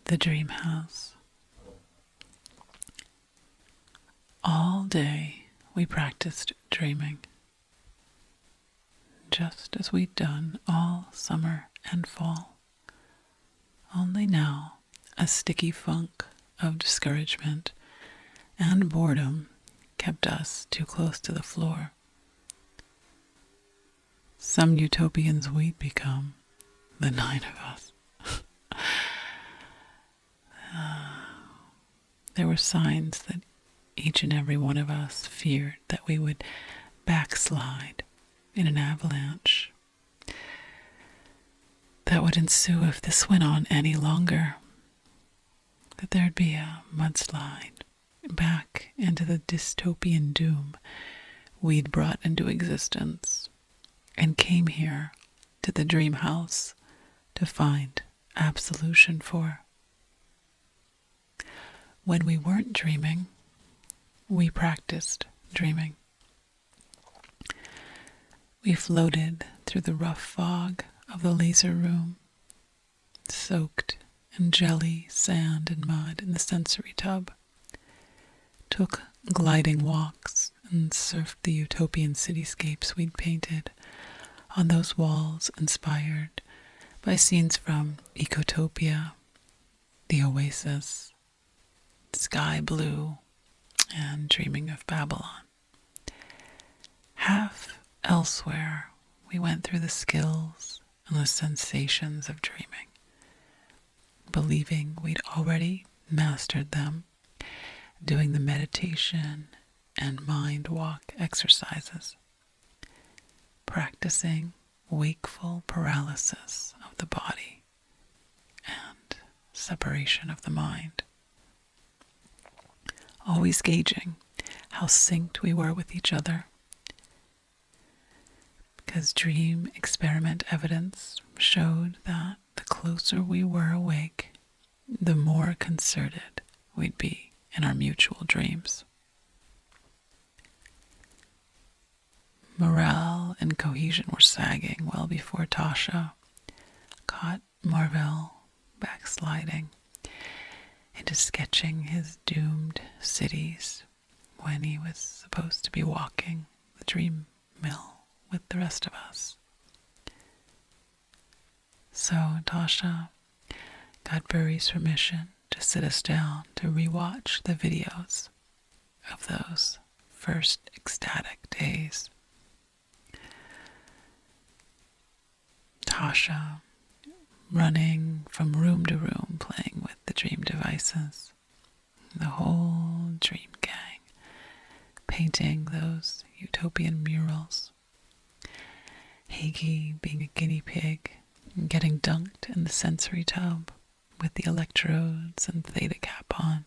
The dream house. All day we practiced dreaming, just as we'd done all summer and fall. Only now a sticky funk of discouragement and boredom kept us too close to the floor. Some utopians we'd become, the 9 of us. There were signs that each and every one of us feared that we would backslide in an avalanche that would ensue if this went on any longer, that there'd be a mudslide back into the dystopian doom we'd brought into existence and came here to the dream house to find absolution for. When we weren't dreaming, we practiced dreaming. We floated through the rough fog of the laser room, soaked in jelly, sand, and mud in the sensory tub, took gliding walks and surfed the utopian cityscapes we'd painted on those walls inspired by scenes from Utopia, the Oasis, Sky Blue, and Dreaming of Babylon. Half elsewhere, we went through the skills and the sensations of dreaming, believing we'd already mastered them, doing the meditation and mind walk exercises, practicing wakeful paralysis of the body and separation of the mind. Always gauging how synced we were with each other, because dream experiment evidence showed that the closer we were awake, the more concerted we'd be in our mutual dreams. Morale and cohesion were sagging well before Tasha caught Marvell backsliding into sketching his doomed cities when he was supposed to be walking the dream mill with the rest of us. So Tasha got Burry's permission to sit us down to rewatch the videos of those first ecstatic days. Tasha running from room to room playing with the dream devices. The whole dream gang painting those utopian murals. Hagee being a guinea pig and getting dunked in the sensory tub with the electrodes and theta cap on.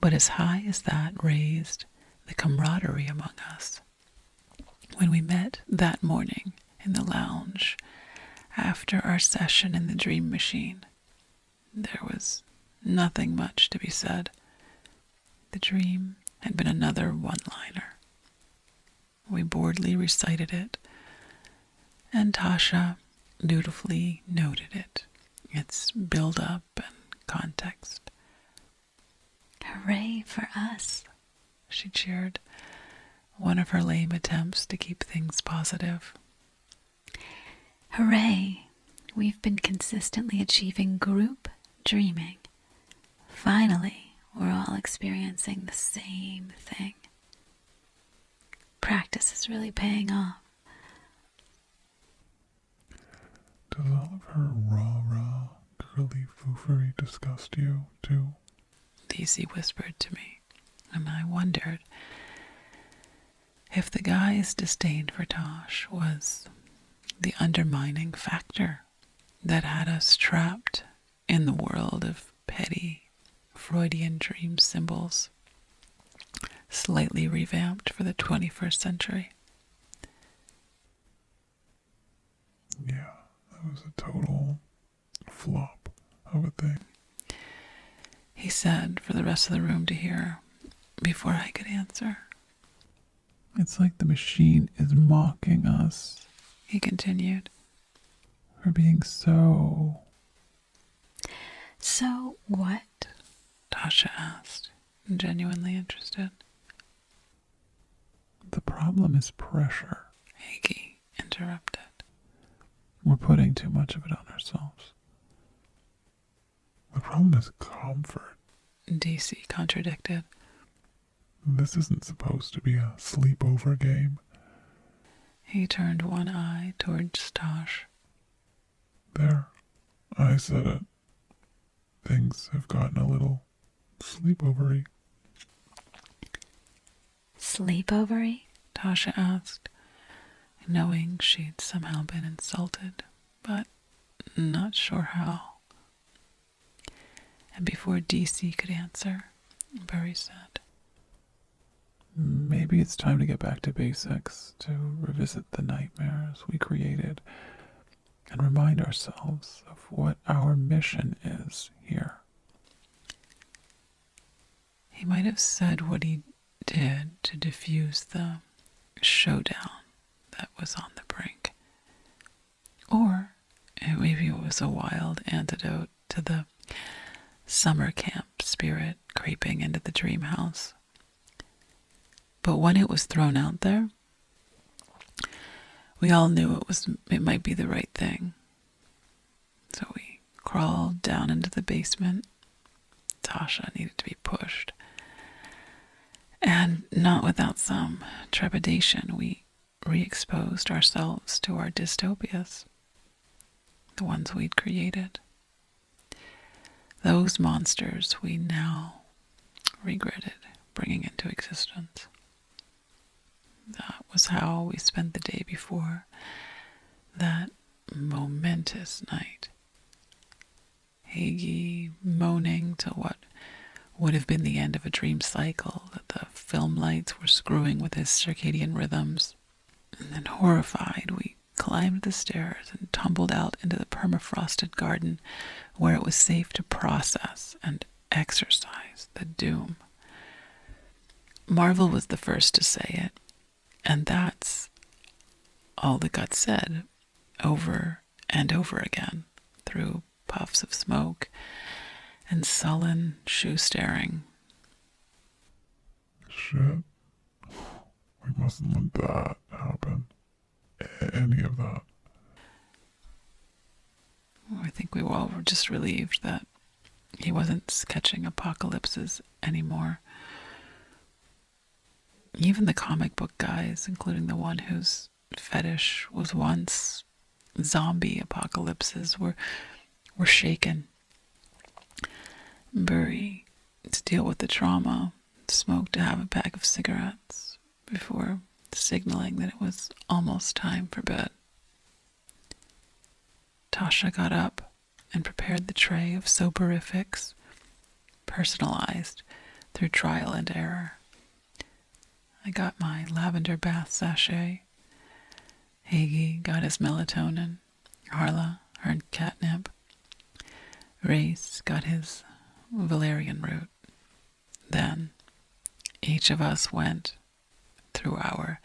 But as high as that raised the camaraderie among us, when we met that morning in the lounge after our session in the dream machine, there was nothing much to be said. The dream had been another one-liner. We boredly recited it, and Tasha dutifully noted it, its build-up and context. "Hooray for us," she cheered, one of her lame attempts to keep things positive. "Hooray, we've been consistently achieving group dreaming. Finally, we're all experiencing the same thing. Practice is really paying off." Does all of her rah-rah, girly foofery disgust you, too? Daisy whispered to me, and I wondered if the guy's disdain for Tosh was the undermining factor that had us trapped in the world of petty Freudian dream symbols, slightly revamped for the 21st century. Yeah, that was a total flop of a thing, He said for the rest of the room to hear before I could answer. It's like the machine is mocking us, He continued. for being so So what? Tasha asked, genuinely interested. The problem is pressure. Higgy interrupted. We're putting too much of it on ourselves. The problem is comfort. DC contradicted. This isn't supposed to be a sleepover game. He turned one eye towards Tosh. There, I said it. Things have gotten a little sleepovery. Sleepovery? Tasha asked, knowing she'd somehow been insulted, but not sure how. And before DC could answer, Burry said, Maybe it's time to get back to basics, to revisit the nightmares we created, and remind ourselves of what our mission is here. He might have said what he did to diffuse the showdown that was on the brink. Or maybe it was a wild antidote to the summer camp spirit creeping into the dream house. But when it was thrown out there, we all knew it might be the right thing. So we crawled down into the basement. Tasha needed to be pushed. And not without some trepidation, we re-exposed ourselves to our dystopias, the ones we'd created. Those monsters we now regretted bringing into existence. That was how we spent the day before that momentous night. Hagi moaning to what would have been the end of a dream cycle that the film lights were screwing with his circadian rhythms. And then horrified, we climbed the stairs and tumbled out into the permafrosted garden where it was safe to process and exercise the doom. Marvel was the first to say it, and that's all that got said over and over again through puffs of smoke and sullen shoe staring. Shit. We mustn't let that happen. Any of that. I think we all were just relieved that he wasn't sketching apocalypses anymore. Even the comic book guys, including the one whose fetish was once zombie apocalypses, were shaken. Burry, to deal with the trauma, smoked to have a pack of cigarettes before signaling that it was almost time for bed. Tasha got up and prepared the tray of soporifics, personalized through trial and error. I got my lavender bath sachet. Hagi got his melatonin. Harla her catnip. Race got his valerian root. Then each of us went through our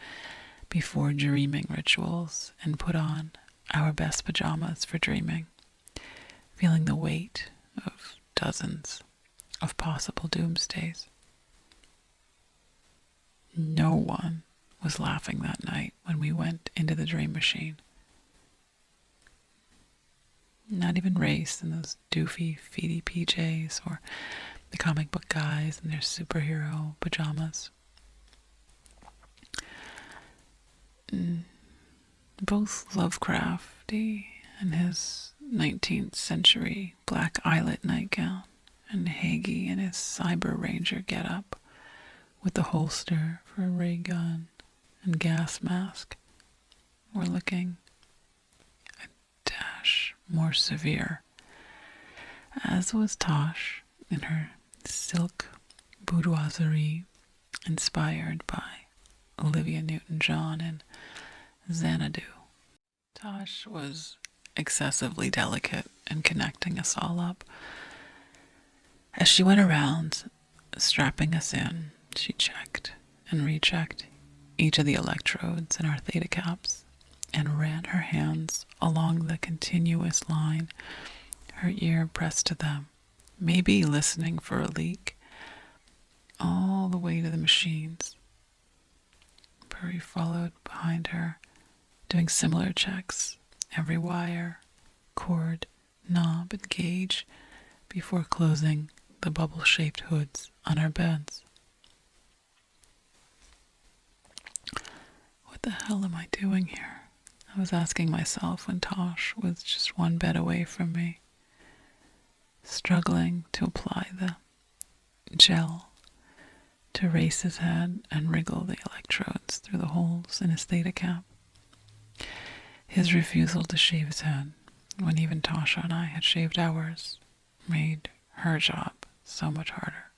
before dreaming rituals and put on our best pajamas for dreaming, feeling the weight of dozens of possible doomsdays. No one was laughing that night when we went into the dream machine. Not even Race in those doofy, feety PJs or the comic book guys in their superhero pajamas. Both Lovecrafty and his 19th century black eyelet nightgown, and Hagi in his cyber ranger getup with the holster for a ray gun and gas mask were looking a dash more severe, as was Tosh in her silk boudoiserie inspired by Olivia Newton-John and Xanadu. Tosh was excessively delicate in connecting us all up. As she went around, strapping us in, she checked and rechecked each of the electrodes in our theta caps and ran her hands along the continuous line, her ear pressed to them maybe listening for a leak, all the way to the machines. Burry followed behind her, doing similar checks, every wire, cord, knob, and gauge, before closing the bubble-shaped hoods on our beds. What the hell am I doing here? I was asking myself when Tosh was just one bed away from me, struggling to apply the gel to raise his head and wriggle the electrodes through the holes in his theta cap. His refusal to shave his head, when even Tasha and I had shaved ours, made her job so much harder.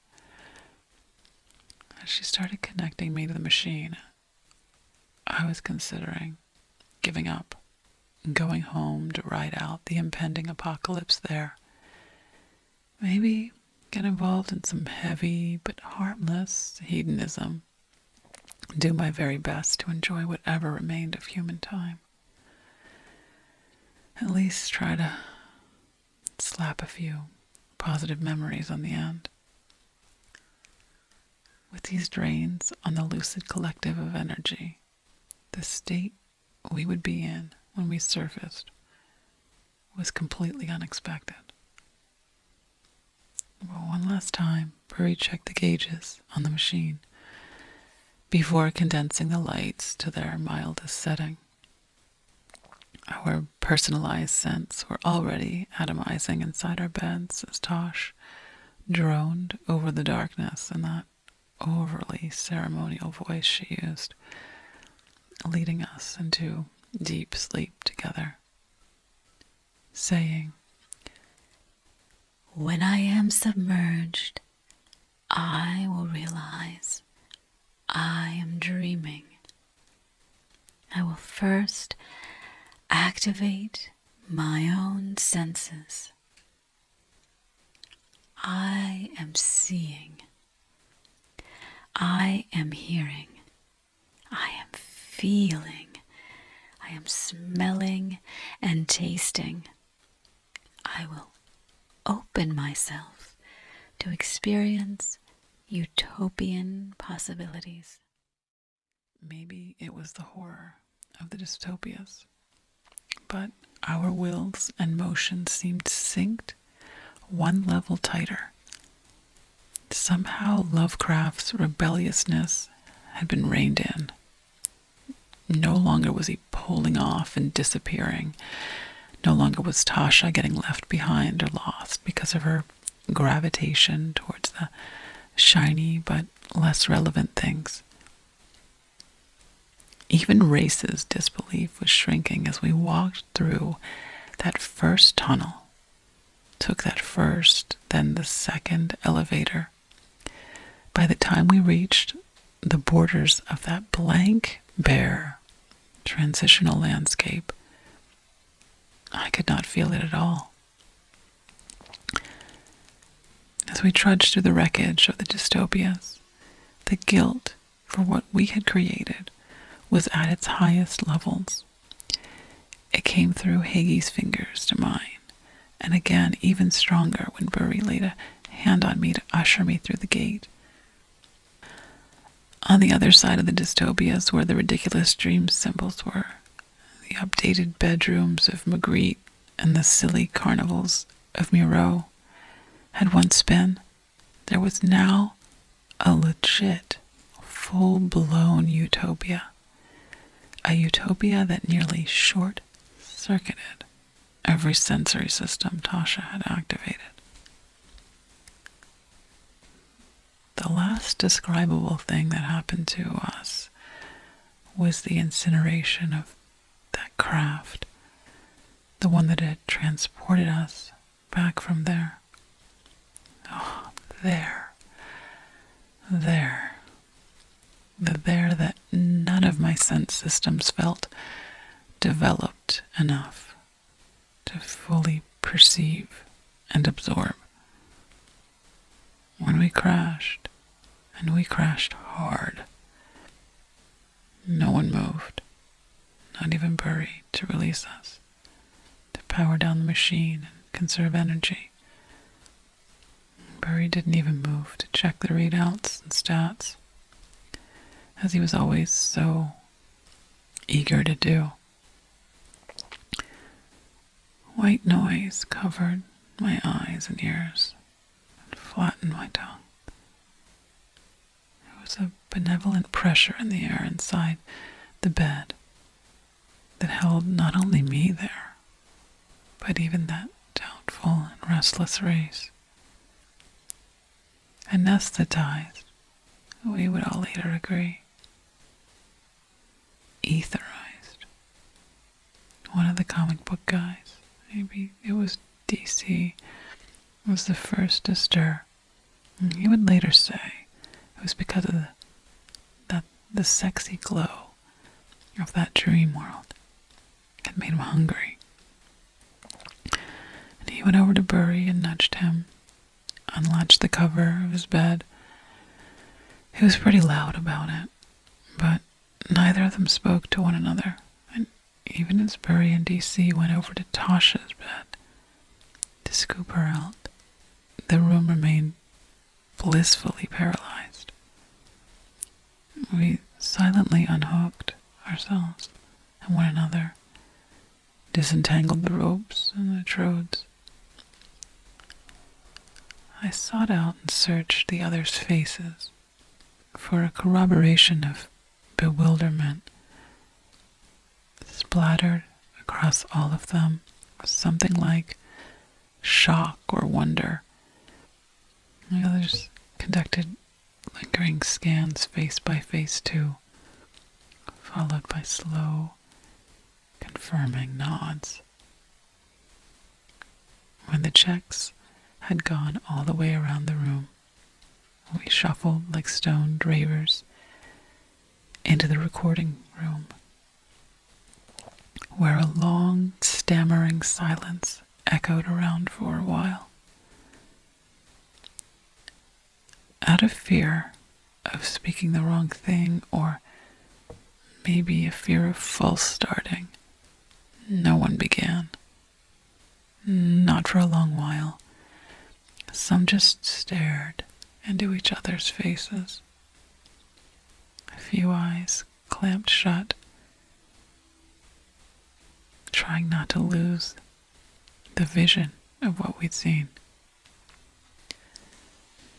As she started connecting me to the machine, I was considering giving up and going home to ride out the impending apocalypse there. Maybe get involved in some heavy but harmless hedonism. Do my very best to enjoy whatever remained of human time. At least try to slap a few positive memories on the end. With these drains on the lucid collective of energy, the state we would be in when we surfaced was completely unexpected. But one last time, Burry checked the gauges on the machine before condensing the lights to their mildest setting. Our personalized scents were already atomizing inside our beds as Tosh droned over the darkness in that overly ceremonial voice she used, leading us into deep sleep together, saying, "When I am submerged, I will realize I am dreaming. I will first activate my own senses. I am seeing. I am hearing. I am feeling. I am smelling and tasting. I will open myself to experience utopian possibilities." Maybe it was the horror of the dystopias, but our wills and motions seemed synced one level tighter. Somehow Lovecraft's rebelliousness had been reined in. No longer was he pulling off and disappearing. No longer was Tasha getting left behind or lost because of her gravitation towards the shiny but less relevant things. Even Race's disbelief was shrinking as we walked through that first tunnel, took that first, then the second elevator. By the time we reached the borders of that blank, bare, transitional landscape, I could not feel it at all. As we trudged through the wreckage of the dystopias, the guilt for what we had created was at its highest levels. It came through Hagee's fingers to mine, and again even stronger when Burry laid a hand on me to usher me through the gate. On the other side of the dystopias, where the ridiculous dream symbols were, the updated bedrooms of Magritte and the silly carnivals of Moreau had once been, there was now a legit, full-blown utopia. A utopia that nearly short-circuited every sensory system Tasha had activated. The last describable thing that happened to us was the incineration of that craft, the one that had transported us back from there. Oh, there. The there that none of my sense systems felt developed enough to fully perceive and absorb. When we crashed, and we crashed hard, no one moved, not even Burry, to release us, to power down the machine and conserve energy. Burry didn't even move to check the readouts and stats, as he was always so eager to do. White noise covered my eyes and ears and flattened my tongue. There was a benevolent pressure in the air inside the bed that held not only me there, but even that doubtful and restless race. Anesthetized, we would all later agree. Etherized. One of the comic book guys, maybe it was DC, was the first to stir. And he would later say it was because of the sexy glow of that dream world had made him hungry. And he went over to Burry and nudged him, unlatched the cover of his bed. He was pretty loud about it, but neither of them spoke to one another, and even as Burry and DC went over to Tasha's bed to scoop her out, the room remained blissfully paralyzed. We silently unhooked ourselves and one another, disentangled the ropes and the trodes. I sought out and searched the others' faces for a corroboration of bewilderment. Splattered across all of them was something like shock or wonder. The others conducted lingering scans face by face too, followed by slow, confirming nods. When the checks had gone all the way around the room, we shuffled like stone dravers into the recording room, where a long, stammering silence echoed around for a while. Out of fear of speaking the wrong thing, or maybe a fear of false starting, no one began. Not for a long while. Some just stared into each other's faces. A few eyes clamped shut, trying not to lose the vision of what we'd seen.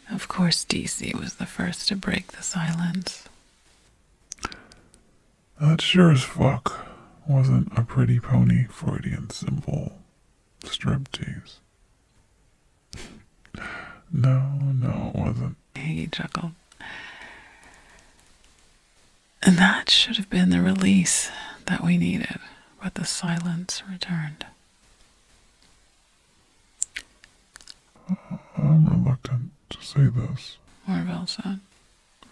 Of course, DC was the first to break the silence. That sure as fuck wasn't a pretty pony Freudian symbol striptease. No, it wasn't. He chuckled. And that should have been the release that we needed, but the silence returned. I'm reluctant to say this, Orville said,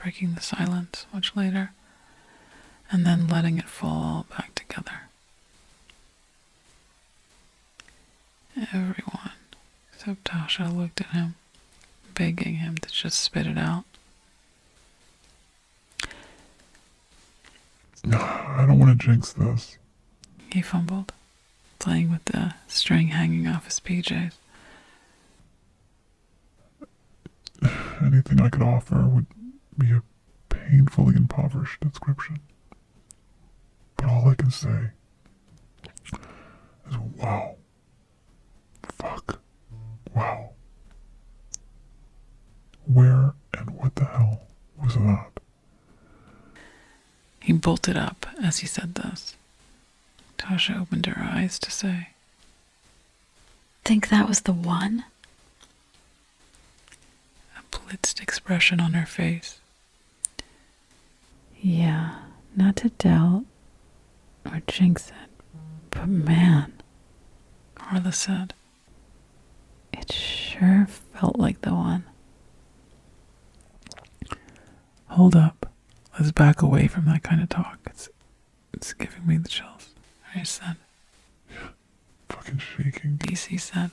breaking the silence much later, and then letting it fall back together. Everyone, except Tasha, looked at him, begging him to just spit it out. I don't want to jinx this. He fumbled, playing with the string hanging off his PJs. Anything I could offer would be a painfully impoverished description. But all I can say is wow. Fuck. Wow. Where and what the hell was that? He bolted up as he said this. Tasha opened her eyes to say, Think that was the one? a blitzed expression on her face. Yeah, not to doubt or jinx it, but man, Carla said. it sure felt like the one. Hold up. Let's back away from that kind of talk. It's giving me the chills. I said. Fucking shaking. DC said.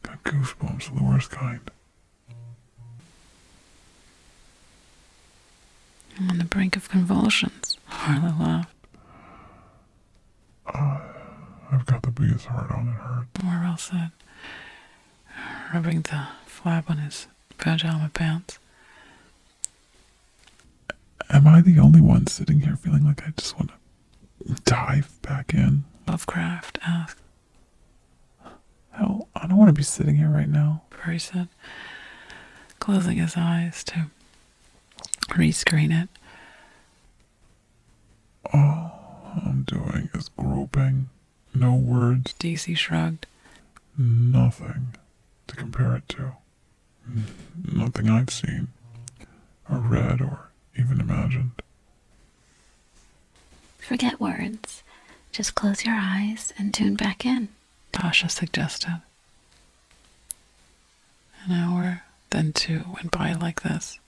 Got goosebumps of the worst kind. I'm on the brink of convulsions. Carla laughed. I've got the biggest heart on it hurt. Morrell said. rubbing the flap on his pajama pants. Am I the only one sitting here feeling like I just want to dive back in? Lovecraft asked. Hell, I don't want to be sitting here right now. Burry said, closing his eyes to rescreen it. All I'm doing is groping. No words. DC shrugged. Nothing to compare it to. Nothing I've seen, or read, or even imagined. Forget words. Just close your eyes and tune back in. Tasha suggested. An hour, then 2 went by like this,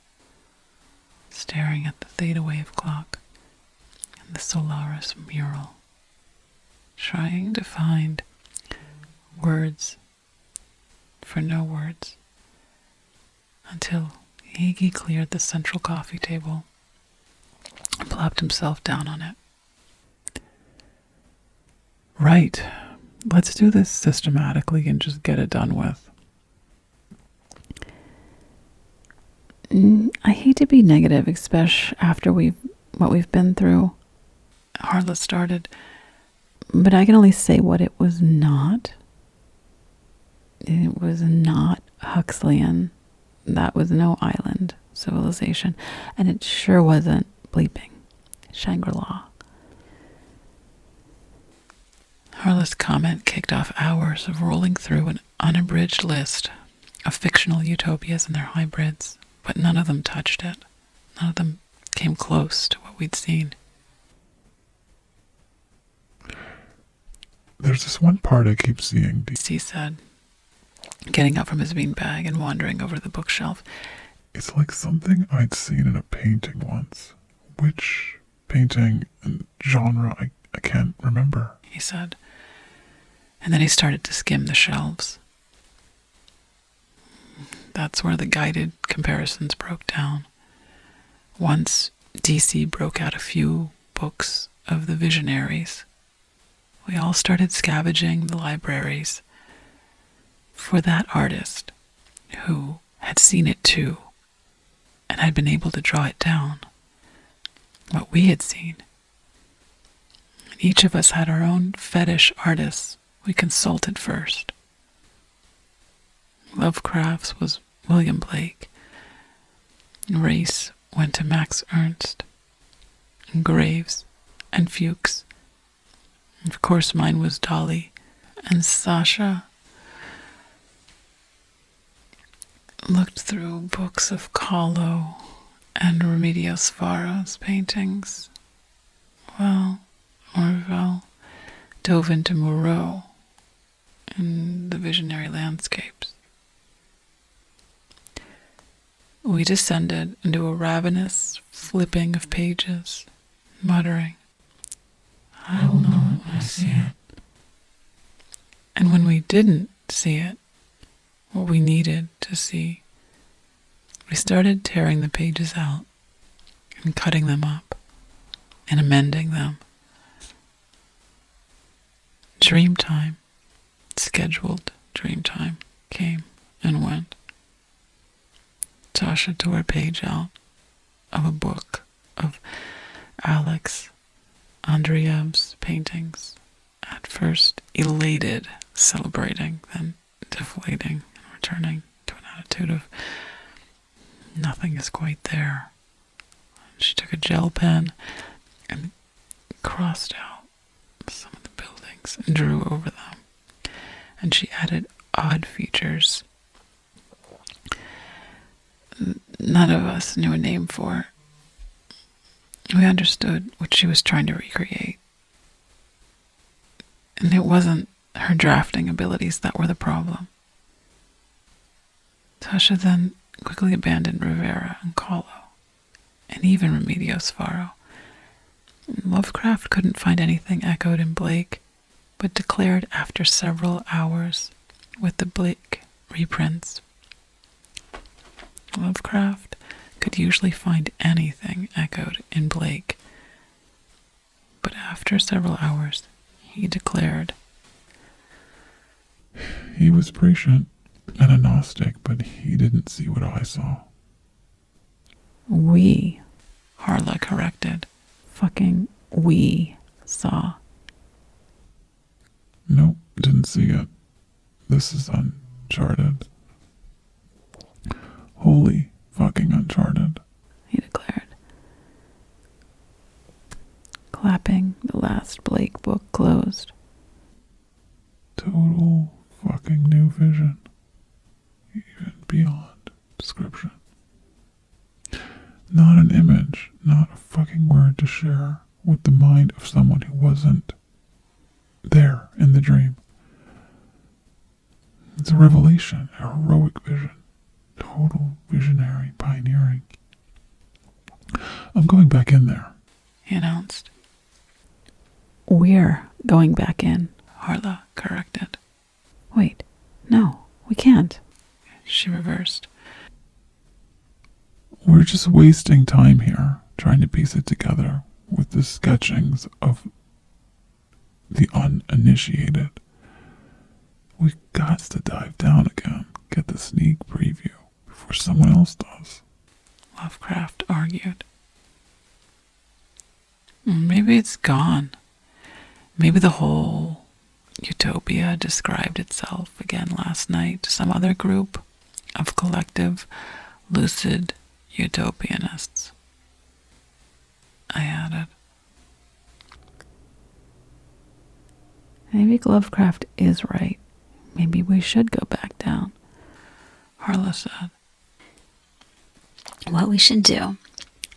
staring at the theta wave clock and the Solaris mural, trying to find words for no words, until Iggy cleared the central coffee table and plopped himself down on it. Right. Let's do this systematically and just get it done with. I hate to be negative, especially after what we've been through. Harla started. But I can only say what it was not. It was not Huxleyan. That was no island civilization. And it sure wasn't bleeping Shangri-La. Harla's comment kicked off hours of rolling through an unabridged list of fictional utopias and their hybrids, but none of them touched it. None of them came close to what we'd seen. There's this one part I keep seeing. DC said, getting up from his beanbag and wandering over the bookshelf. It's like something I'd seen in a painting once. Which painting and genre I can't remember, He said. And then he started to skim the shelves. That's where the guided comparisons broke down. Once DC broke out a few books of the visionaries, we all started scavenging the libraries for that artist who had seen it too and had been able to draw it down, what we had seen. Each of us had our own fetish artists we consulted first. Lovecraft's was William Blake. Race went to Max Ernst, and Graves, and Fuchs. And of course mine was Dali. And Sasha looked through books of Kahlo and Remedios Varo's paintings. Well, Orwell dove into Moreau and the visionary landscapes. We descended into a ravenous flipping of pages, muttering, "I will know it when I see it." And when we didn't see it, what we needed to see, we started tearing the pages out and cutting them up and amending them. Dream time, scheduled dream time, came and went. Tasha tore a page out of a book of Alex Andreev's paintings, at first elated, celebrating, then deflating, and returning to an attitude of nothing is quite there. She took a gel pen and crossed out some of the buildings and drew over them. And she added odd features none of us knew a name for. We understood what she was trying to recreate. And it wasn't her drafting abilities that were the problem. Tasha then quickly abandoned Rivera and Kahlo, and even Remedios Varo. Lovecraft couldn't find anything echoed in Blake, but declared after several hours with the Blake reprints, Lovecraft could usually find anything echoed in Blake, but after several hours, he declared, he was prescient. and a Gnostic, but he didn't see what I saw. We, Harla corrected. Fucking we saw. Nope, didn't see it. This is uncharted. Holy fucking uncharted. He declared, clapping the last Blake book closed. Total fucking new vision. Even beyond description. Not an image, not a fucking word to share with the mind of someone who wasn't there in the dream. It's a revelation, a heroic vision. Total visionary pioneering. I'm going back in there, He announced. We're going back in. Harla corrected. Wait, no, we can't. She reversed. We're just wasting time here trying to piece it together with the sketchings of the uninitiated. We got to dive down again, get the sneak preview before someone else does. Lovecraft argued. Maybe it's gone. Maybe the whole Utopia described itself again last night to some other group of collective, lucid Utopianists. I added. Maybe Lovecraft is right. Maybe we should go back down. Harla said. What we should do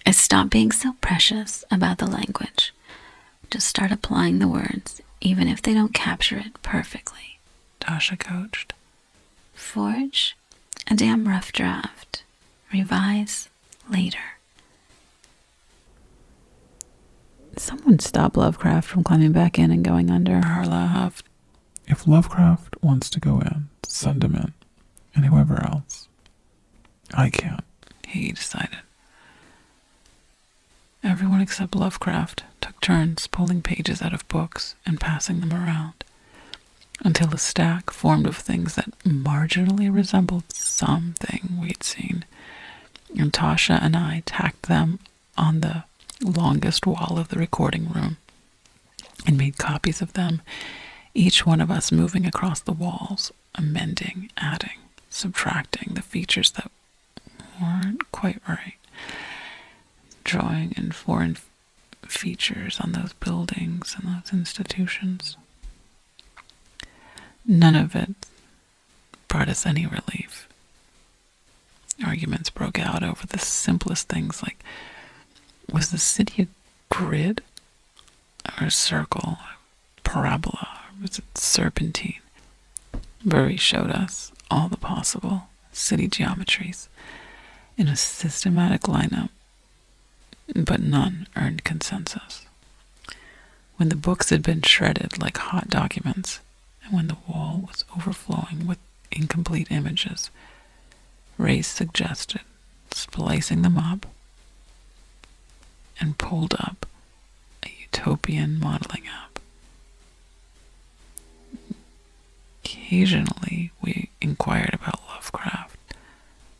is stop being so precious about the language. Just start applying the words, even if they don't capture it perfectly. Tasha coached. Forge a damn rough draft. Revise later. Someone stop Lovecraft from climbing back in and going under. Harla huffed. If Lovecraft wants to go in, send him in. And whoever else. I can't. He decided. Everyone except Lovecraft took turns pulling pages out of books and passing them around, until a stack formed of things that marginally resembled something we'd seen, and Tasha and I tacked them on the longest wall of the recording room and made copies of them, each one of us moving across the walls, amending, adding, subtracting the features that weren't quite right, drawing in foreign features on those buildings and those institutions. None of it brought us any relief. Arguments broke out over the simplest things like, was the city a grid or a circle, a parabola, or was it serpentine? Burry showed us all the possible city geometries in a systematic lineup, but none earned consensus. When the books had been shredded like hot documents, and when the wall was overflowing with incomplete images, Ray suggested splicing them up and pulled up a Utopian modeling app. Occasionally, we inquired about Lovecraft,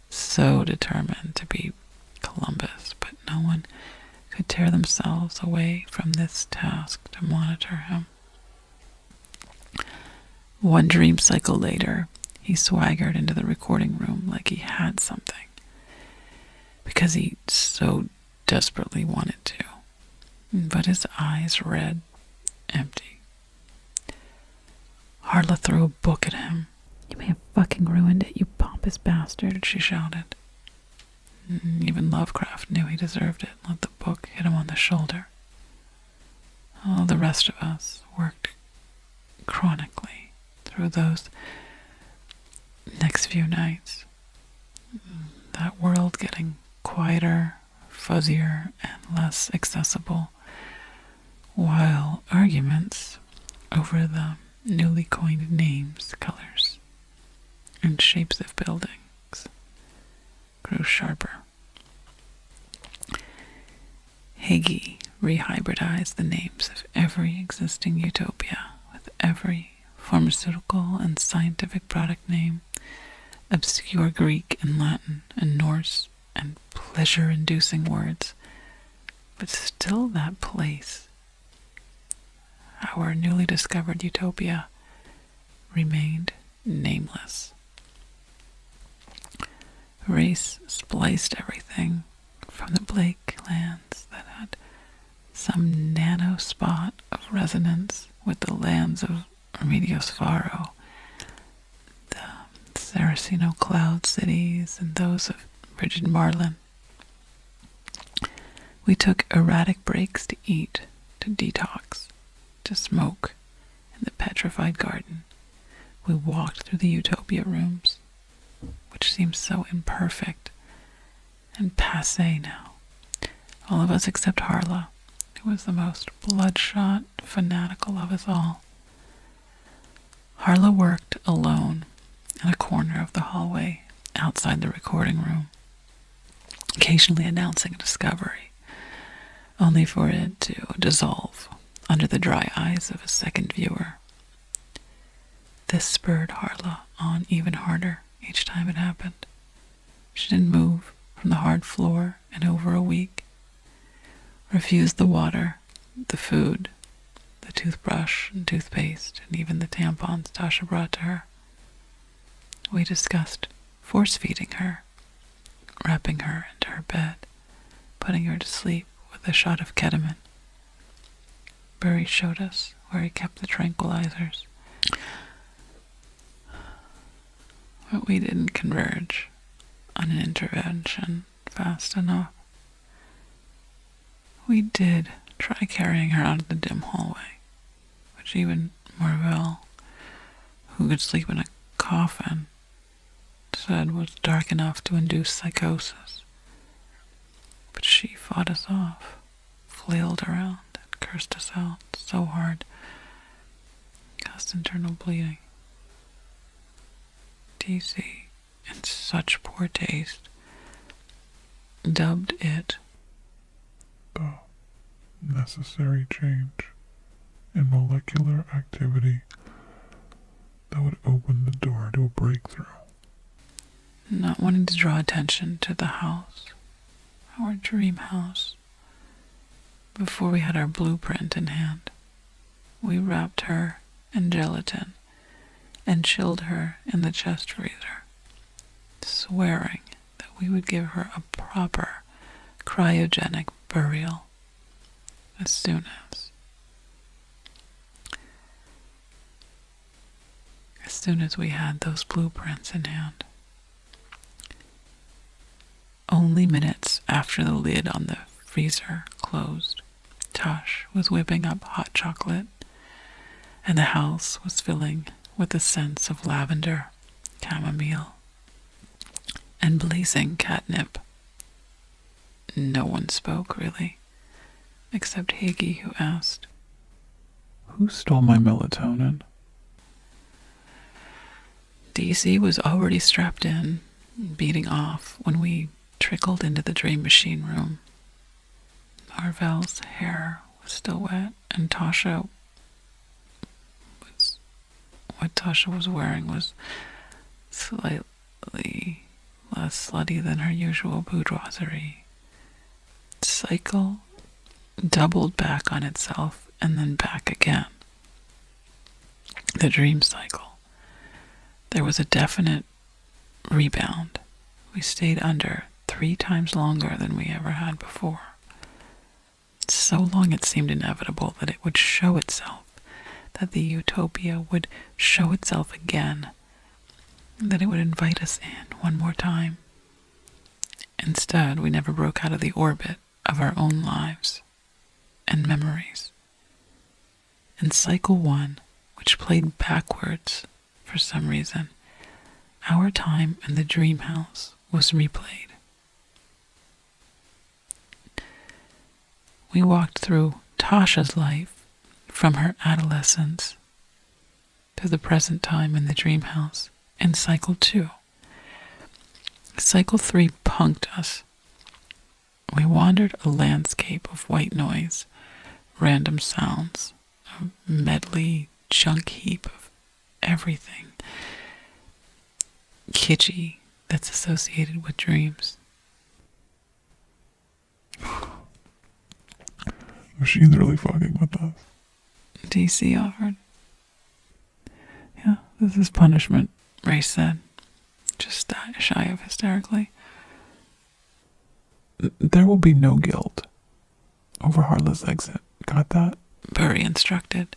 so determined to be Columbus, but no one could tear themselves away from this task to monitor him. One dream cycle later, he swaggered into the recording room like he had something, because he so desperately wanted to, but his eyes read empty. Harla threw a book at him. You may have fucking ruined it, you pompous bastard. She shouted. Even Lovecraft knew he deserved it. Let the book hit him on the shoulder. All the rest of us worked chronically through those next few nights. That world getting quieter, fuzzier, and less accessible, while arguments over the newly coined names, colors, and shapes of buildings grew sharper. Hegel rehybridized the names of every existing utopia with every pharmaceutical and scientific product name obscure Greek and Latin and Norse and pleasure-inducing words, but still that place, our newly discovered Utopia, remained nameless. Race spliced everything from the Blake lands that had some nano spot of resonance with the lands of Remedios Varo, the Saraceno cloud cities, and those of Brigid Marlin. We took erratic breaks to eat, to detox, to smoke in the petrified garden. We walked through the Utopia rooms, which seemed so imperfect and passé now. All of us except Harla, who was the most bloodshot, fanatical of us all. Harla worked alone in a corner of the hallway outside the recording room, occasionally announcing a discovery, only for it to dissolve under the dry eyes of a second viewer. This spurred Harla on even harder each time it happened. She didn't move from the hard floor in over a week, refused the water, the food, the toothbrush and toothpaste, and even the tampons Tasha brought to her. We discussed force-feeding her, wrapping her into her bed, putting her to sleep with a shot of ketamine. Burry showed us where he kept the tranquilizers. But we didn't converge on an intervention fast enough. We did try carrying her out of the dim hallway, which even Marvell, who could sleep in a coffin, said was dark enough to induce psychosis. But she fought us off, flailed around, and cursed us out so hard, caused internal bleeding. DC, in such poor taste, dubbed it the necessary change in molecular activity that would open the door to a breakthrough. Not wanting to draw attention to the house, our dream house, before we had our blueprint in hand, we wrapped her in gelatin and chilled her in the chest freezer, swearing that we would give her a proper cryogenic burial as soon as we had those blueprints in hand. Only minutes after the lid on the freezer closed, Tosh was whipping up hot chocolate, and the house was filling with a sense of lavender, chamomile, and blazing catnip. No one spoke, really, except Higgy, who asked, Who stole my melatonin? DC was already strapped in, beating off when we trickled into the dream machine room. Marvell's hair was still wet, and what Tasha was wearing was slightly less slutty than her usual boudoiserie. Cycle doubled back on itself and then back again. The dream cycle. There was a definite rebound. We stayed under 3 times longer than we ever had before. So long it seemed inevitable that it would show itself, that the Utopia would show itself again, that it would invite us in one more time. Instead, we never broke out of the orbit of our own lives and memories. In cycle 1, which played backwards for some reason, our time in the dream house was replayed. We walked through Tasha's life from her adolescence to the present time in the dream house in cycle 2. Cycle 3 punked us. We wandered a landscape of white noise, random sounds, a medley junk heap of everything. kitschy that's associated with dreams. Machine's really fucking with us. DC offered. Yeah, this is punishment, Ray said, just shy of hysterically. There will be no guilt over Harla's exit. Got that? Burry instructed.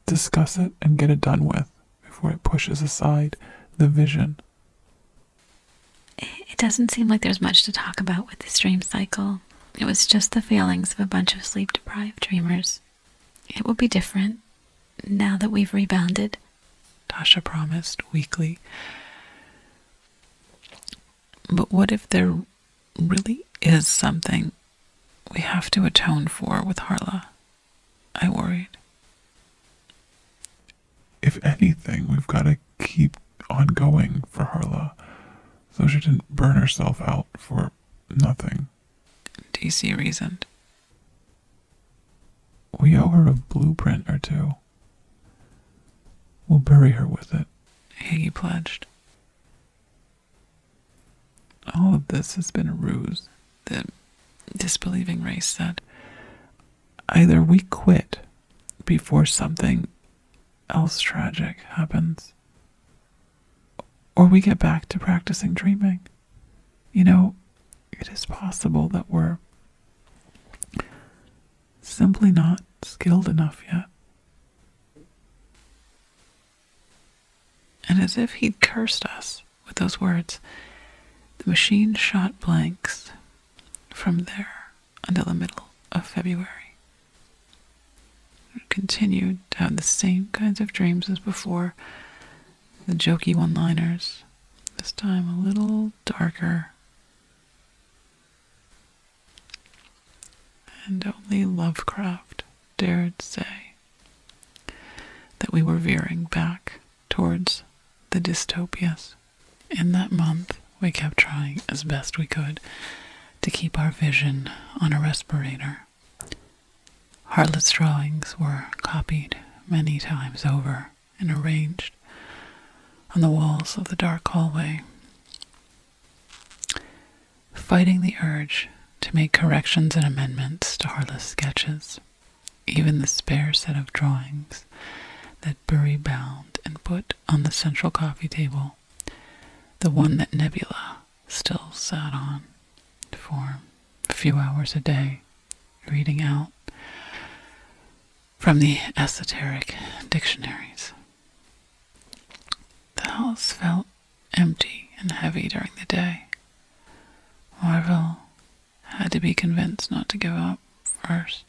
Discuss it and get it done with before it pushes aside the vision. It doesn't seem like there's much to talk about with this dream cycle. It was just the failings of a bunch of sleep-deprived dreamers. It will be different now that we've rebounded, Tasha promised weakly. But what if there really is something we have to atone for with Harla? I worried. If anything, we've got to keep on going for Harla so she didn't burn herself out for nothing. DC reasoned. We owe her a blueprint or two. We'll bury her with it. Higgy pledged. All of this has been a ruse, the disbelieving race said. Either we quit before something else tragic happens, or we get back to practicing dreaming. You know, it is possible that we're simply not skilled enough yet. And as if he'd cursed us with those words, the machine shot blanks from there until the middle of February. It continued to have the same kinds of dreams as before, the jokey one-liners, this time a little darker. And only Lovecraft dared say that we were veering back towards the dystopias. In that month, we kept trying as best we could to keep our vision on a respirator. Harlot's drawings were copied many times over and arranged on the walls of the dark hallway. Fighting the urge to make corrections and amendments to Harlot's sketches, even the spare set of drawings that Burry bound and put on the central coffee table, the one that Nebula still sat on for a few hours a day, reading out from the esoteric dictionaries. The house felt empty and heavy during the day. Marvel had to be convinced not to give up first.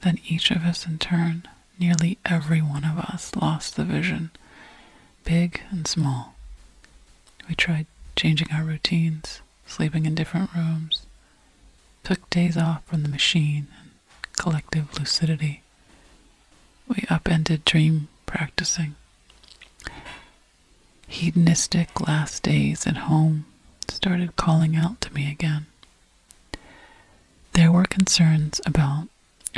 Then each of us in turn, nearly every one of us, lost the vision, big and small. We tried changing our routines, sleeping in different rooms, took days off from the machine and collective lucidity. We upended dream practicing. Hedonistic last days at home started calling out to me again. There were concerns about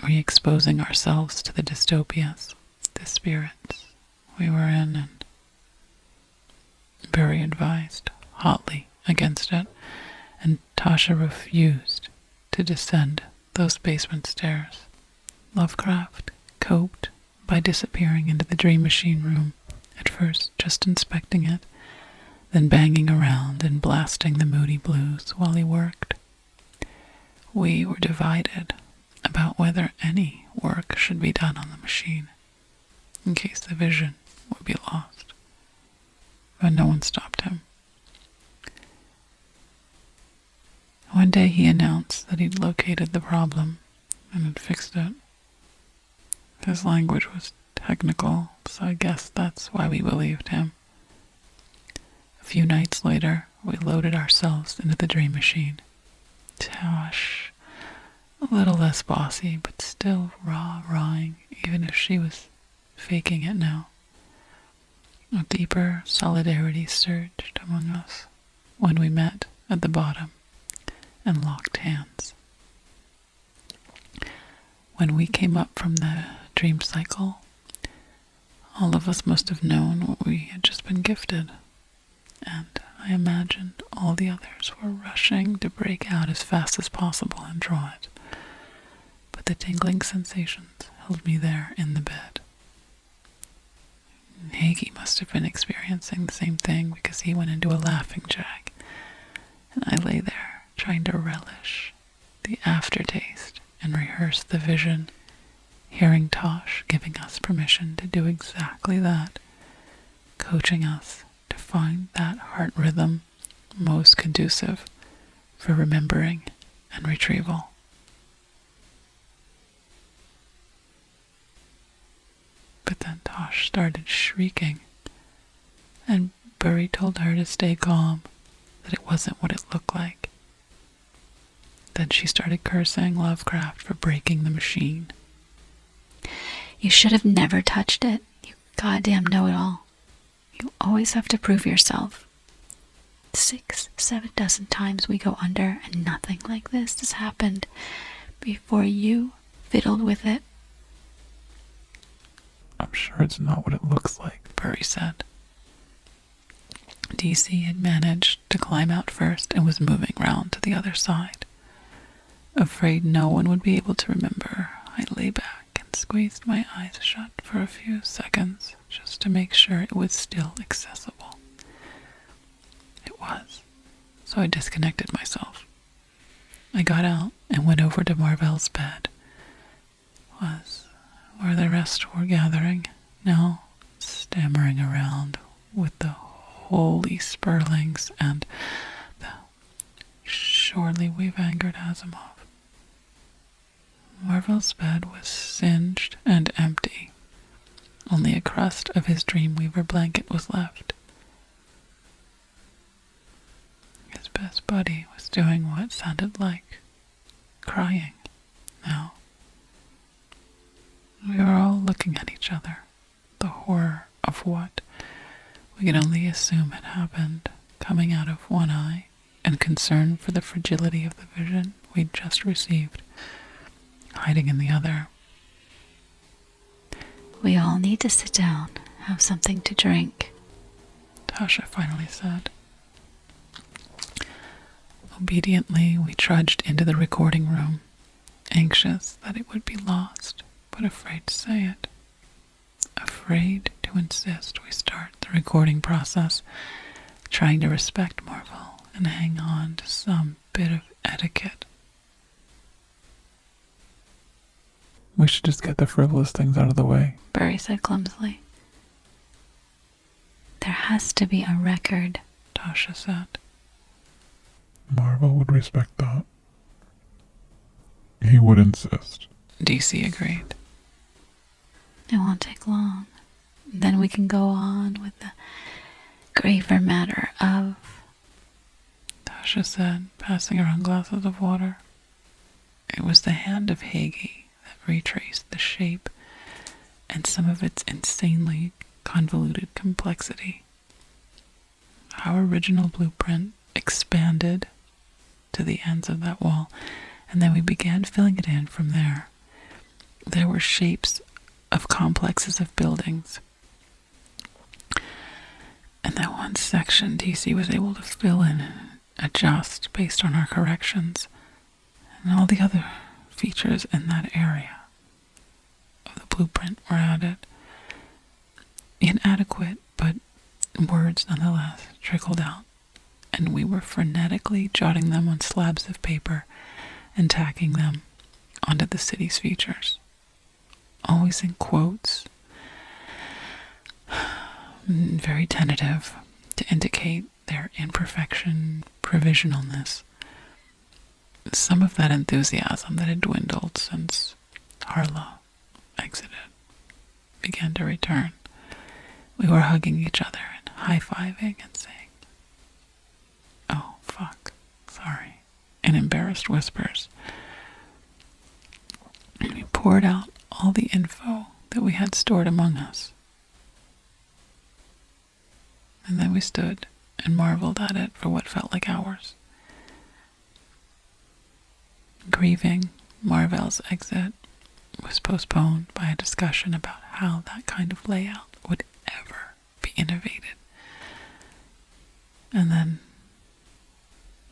re-exposing ourselves to the dystopias, the spirits we were in, and Burry advised hotly against it, and Tasha refused to descend those basement stairs. Lovecraft coped by disappearing into the dream machine room, at first just inspecting it, then banging around and blasting the moody blues while he worked. We were divided about whether any work should be done on the machine, in case the vision would be lost. But no one stopped him. One day he announced that he'd located the problem and had fixed it. His language was technical, so I guess that's why we believed him. A few nights later, we loaded ourselves into the dream machine. Tosh, a little less bossy, but still rawing, even if she was faking it now. A deeper solidarity surged among us when we met at the bottom and locked hands. When we came up from the dream cycle, all of us must have known what we had just been gifted, and I imagined all the others were rushing to break out as fast as possible and draw it. But the tingling sensations held me there in the bed. Hagi must have been experiencing the same thing because he went into a laughing jag, and I lay there trying to relish the aftertaste and rehearse the vision, hearing Tosh giving us permission to do exactly that, coaching us to find that heart rhythm most conducive for remembering and retrieval. But then Tosh started shrieking, and Burry told her to stay calm, that it wasn't what it looked like. Then she started cursing Lovecraft for breaking the machine. You should have never touched it, you goddamn know-it-all. You always have to prove yourself. 6, 7 dozen times we go under and nothing like this has happened before you fiddled with it. I'm sure it's not what it looks like, Burry said. DC had managed to climb out first and was moving round to the other side. Afraid no one would be able to remember, I lay back and squeezed my eyes shut for a few seconds just to make sure it was still accessible. It was, so I disconnected myself. I got out and went over to Marvell's bed. Was where the rest were gathering, now stammering around with the holy spurlings and the surely we've angered Asimov. Marvell's bed was singed and empty. Only a crust of his Dreamweaver blanket was left. His best buddy was doing what sounded like crying now. We were all looking at each other, the horror of what we could only assume had happened coming out of one eye, and concern for the fragility of the vision we'd just received hiding in the other. We all need to sit down, have something to drink, Tasha finally said. Obediently, we trudged into the recording room, anxious that it would be lost, but afraid to say it. Afraid to insist we start the recording process, trying to respect Marvel and hang on to some bit of etiquette. We should just get the frivolous things out of the way, Burry said clumsily. There has to be a record, Tasha said. Marvel would respect that. He would insist. DC agreed. It won't take long. Then we can go on with the graver matter of... Tasha said, passing around glasses of water. It was the hand of Hagi that retraced the shape and some of its insanely convoluted complexity. Our original blueprint expanded to the ends of that wall, and then we began filling it in from there. There were shapes of complexes of buildings, and that one section DC was able to fill in and adjust based on our corrections, and all the other features in that area of the blueprint were added. Inadequate, but words nonetheless trickled out, and we were frenetically jotting them on slabs of paper and tacking them onto the city's features, always in quotes, very tentative to indicate their imperfection, provisionalness. Some of that enthusiasm that had dwindled since Harlow exited began to return. We were hugging each other and high-fiving and saying, "Oh, fuck, sorry," in embarrassed whispers. And we poured out all the info that we had stored among us. And then we stood and marveled at it for what felt like hours. Grieving Marvell's exit was postponed by a discussion about how that kind of layout would ever be innovated. and then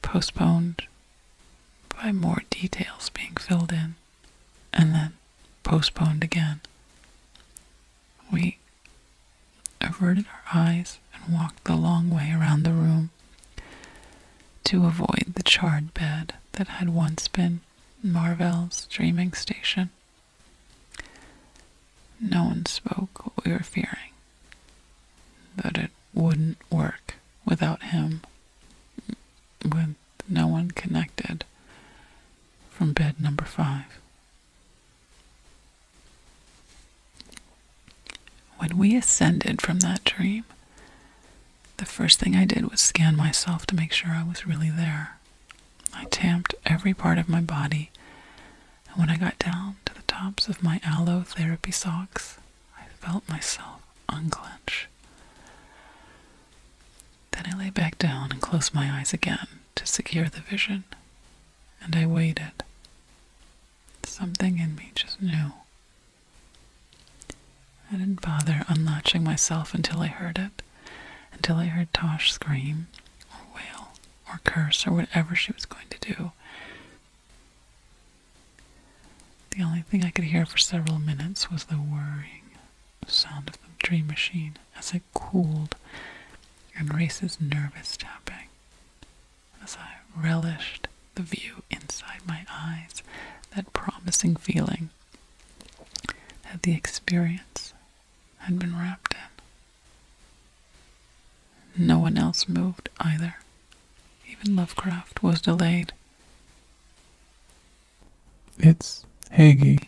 postponed by more details being filled in, and then postponed again. We averted our eyes and walked the long way around the room to avoid the charred bed that had once been Marvell's dreaming station. No one spoke what we were fearing, that it wouldn't work without him, with no one connected from bed number 5. When we ascended from that dream, the first thing I did was scan myself to make sure I was really there. I tamped every part of my body, and when I got down to the tops of my aloe therapy socks, I felt myself unclench. Then I lay back down and closed my eyes again to secure the vision, and I waited. Something in me just knew. I didn't bother unlatching myself until I heard it, until I heard Tosh scream, or wail, or curse, or whatever she was going to do. The only thing I could hear for several minutes was the whirring sound of the dream machine as it cooled, and Race's nervous tapping, as I relished the view inside my eyes, that promising feeling that the experience had been wrapped in. No one else moved either. Even Lovecraft was delayed. It's Hagee.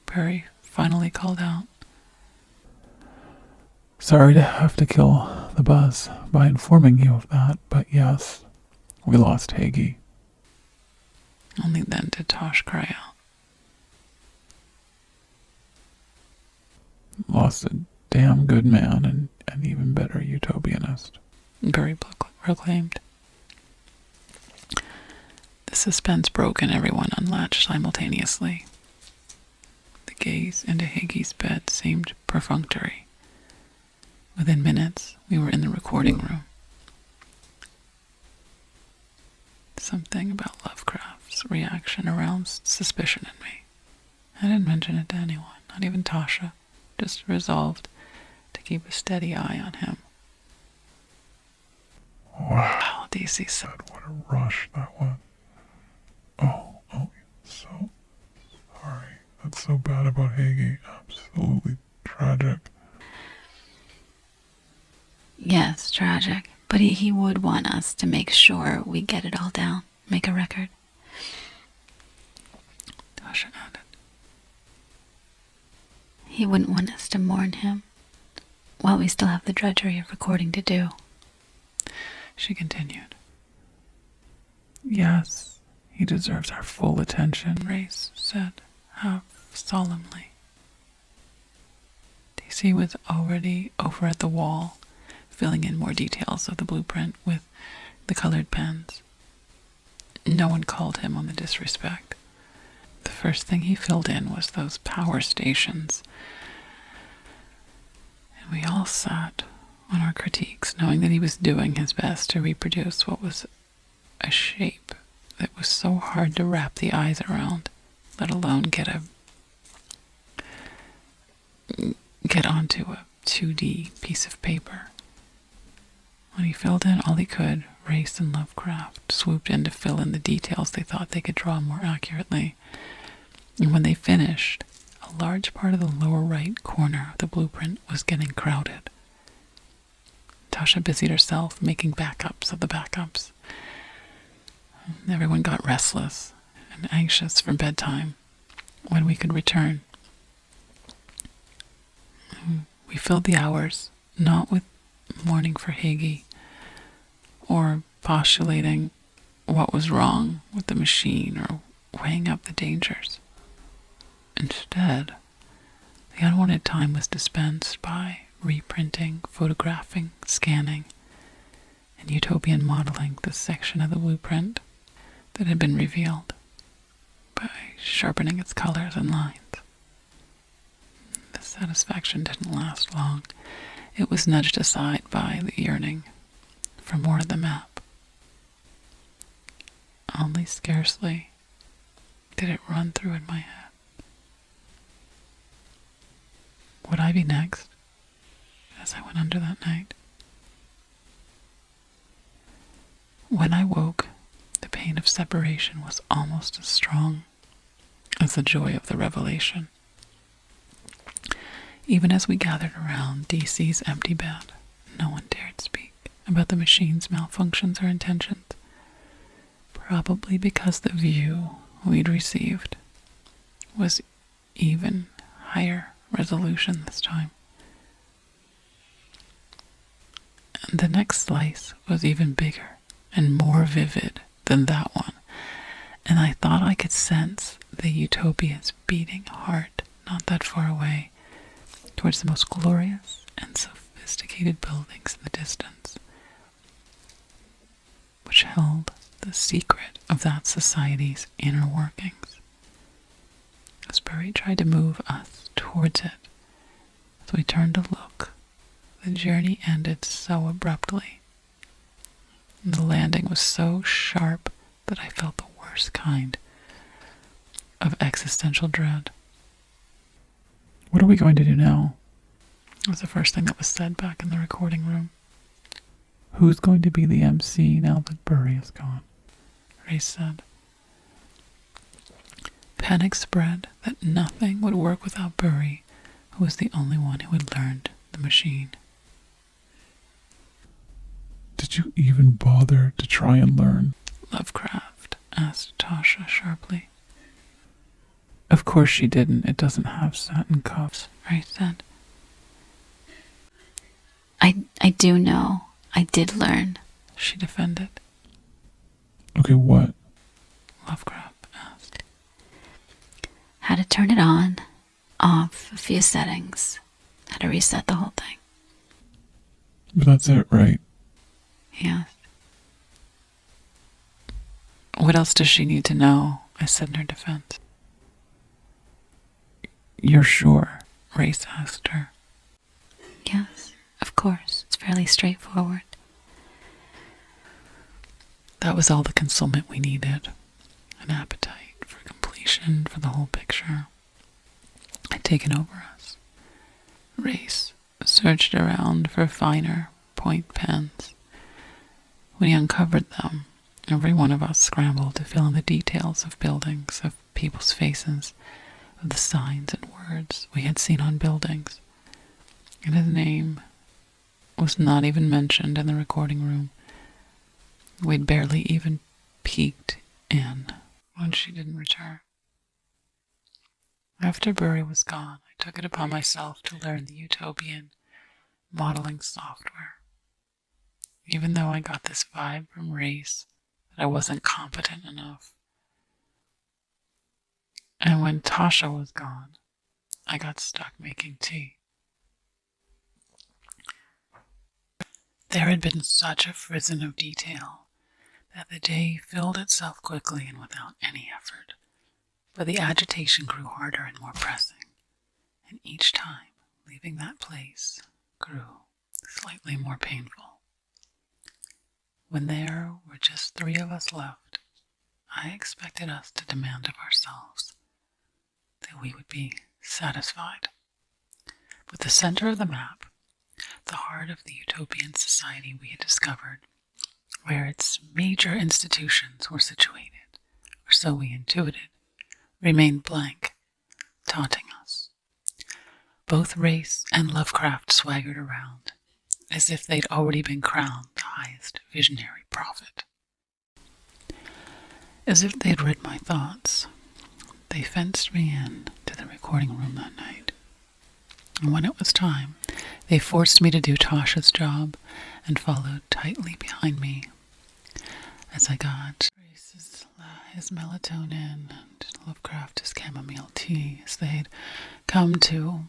Perry finally called out. Sorry to have to kill the buzz by informing you of that, but yes, we lost Hagee. Only then did Tosh cry out. Lost a damn good man and an even better utopianist. Perry proclaimed. The suspense broke and everyone unlatched simultaneously. The gaze into Hagee's bed seemed perfunctory. Within minutes, we were in the recording room. Something about Lovecraft's reaction aroused suspicion in me. I didn't mention it to anyone, not even Tasha, just resolved to keep a steady eye on him. Wow, DC said. what a rush that was. Oh, so sorry. That's so bad about Hagee. Absolutely tragic. Yes, tragic. But he would want us to make sure we get it all down, make a record. Tasha added. He wouldn't want us to mourn him while we still have the drudgery of recording to do. She continued. Yes, he deserves our full attention, Race said, half solemnly. DC was already over at the wall, filling in more details of the blueprint with the colored pens. No one called him on the disrespect. The first thing he filled in was those power stations. And we all sat on our critiques, knowing that he was doing his best to reproduce what was a shape that was so hard to wrap the eyes around, let alone get onto a 2D piece of paper. When he filled in all he could, Race and Lovecraft swooped in to fill in the details they thought they could draw more accurately. And when they finished, a large part of the lower right corner of the blueprint was getting crowded. Tasha busied herself making backups of the backups. Everyone got restless and anxious for bedtime, when we could return. We filled the hours, not with mourning for Hagee, or postulating what was wrong with the machine, or weighing up the dangers. Instead, the unwanted time was dispensed by reprinting, photographing, scanning, and utopian modeling the section of the blueprint that had been revealed, by sharpening its colors and lines. The satisfaction didn't last long. It was nudged aside by the yearning for more of the map. Only scarcely did it run through in my head. Would I be next as I went under that night? When I woke, the pain of separation was almost as strong as the joy of the revelation. Even as we gathered around DC's empty bed, no one dared speak about the machine's malfunctions or intentions, probably because the view we'd received was even higher resolution this time. And the next slice was even bigger and more vivid than that one, and I thought I could sense the Utopia's beating heart not that far away, towards the most glorious and sophisticated buildings in the distance, which held the secret of that society's inner workings. As Burry tried to move us towards it, as we turned to look, the journey ended so abruptly. The landing was so sharp that I felt the worst kind of existential dread. What are we going to do now? It was the first thing that was said back in the recording room. Who's going to be the MC now that Burry is gone? Race said. Panic spread that nothing would work without Burry, who was the only one who had learned the machine. Did you even bother to try and learn? Lovecraft asked Tasha sharply. Of course she didn't. It doesn't have satin cuffs. Race said. I do know. I did learn. She defended. Okay, what? Lovecraft asked. How to turn it on, off, a few settings. How to reset the whole thing. But that's it, right? He asked. What else does she need to know? I said in her defense. You're sure? Race asked her. Yes, of course. It's fairly straightforward. That was all the concealment we needed. An appetite for completion, for the whole picture, had taken over us. Race searched around for finer point pens. When he uncovered them, every one of us scrambled to fill in the details of buildings, of people's faces, of the signs and words we had seen on buildings. And his name was not even mentioned in the recording room. We'd barely even peeked in when she didn't return. After Burry was gone, I took it upon myself to learn the Utopian modeling software. Even though I got this vibe from Race that I wasn't competent enough. And when Tasha was gone, I got stuck making tea. There had been such a frisson of detail that the day filled itself quickly and without any effort. But the agitation grew harder and more pressing, and each time leaving that place grew slightly more painful. When there were just 3 of us left, I expected us to demand of ourselves that we would be satisfied. But the center of the map, the heart of the utopian society we had discovered, where its major institutions were situated, or so we intuited, remained blank, taunting us. Both Race and Lovecraft swaggered around, as if they'd already been crowned the highest visionary prophet. As if they'd read my thoughts, they fenced me in to the recording room that night. And when it was time, they forced me to do Tasha's job and followed tightly behind me as I got Race's his melatonin and Lovecraft his chamomile tea, as they'd come to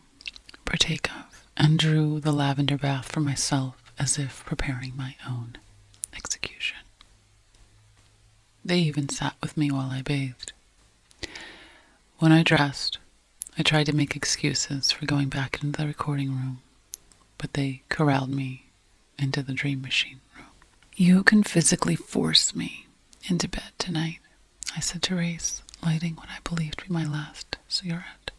partake of, and drew the lavender bath for myself as if preparing my own execution. They even sat with me while I bathed. When I dressed, I tried to make excuses for going back into the recording room, but they corralled me into the dream machine room. You can physically force me into bed tonight, I said to Race, lighting what I believed to be my last cigarette.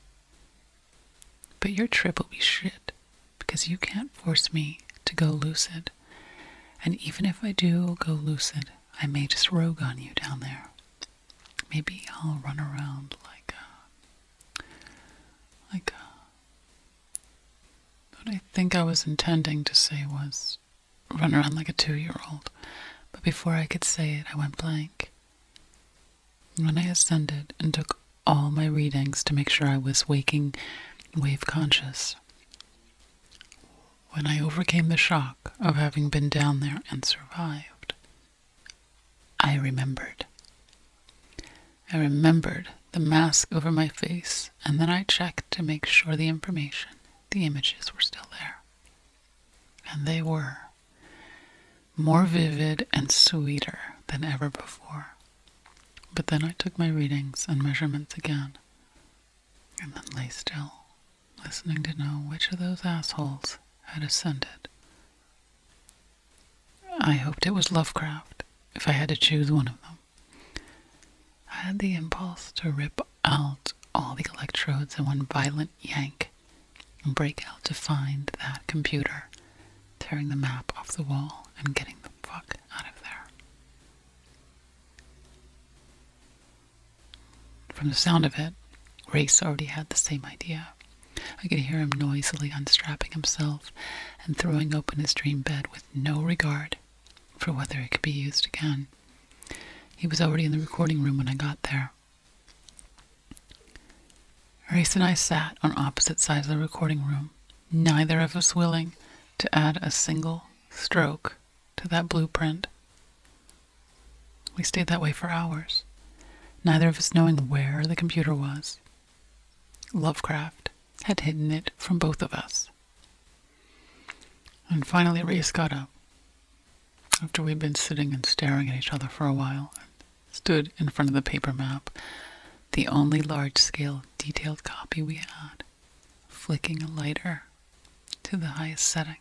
But your trip will be shit, because you can't force me to go lucid. And even if I do go lucid, I may just rogue on you down there. Maybe I'll run around what I think I was intending to say was run around like a 2-year-old. But before I could say it, I went blank. When I ascended and took all my readings to make sure I was waking wave conscious, when I overcame the shock of having been down there and survived, I remembered. I remembered the mask over my face, and then I checked to make sure the images were still there. And they were more vivid and sweeter than ever before. But then I took my readings and measurements again, and then lay still, listening to know which of those assholes had ascended. I hoped it was Lovecraft, if I had to choose one of them. I had the impulse to rip out all the electrodes in one violent yank and break out to find that computer, tearing the map off the wall and getting the fuck out of there. From the sound of it, Race already had the same idea. I could hear him noisily unstrapping himself and throwing open his dream bed with no regard for whether it could be used again. He was already in the recording room when I got there. Race and I sat on opposite sides of the recording room, neither of us willing to add a single stroke to that blueprint. We stayed that way for hours, neither of us knowing where the computer was. Lovecraft had hidden it from both of us. And finally Race got up, after we'd been sitting and staring at each other for a while, and stood in front of the paper map, the only large-scale detailed copy we had, flicking a lighter to the highest setting.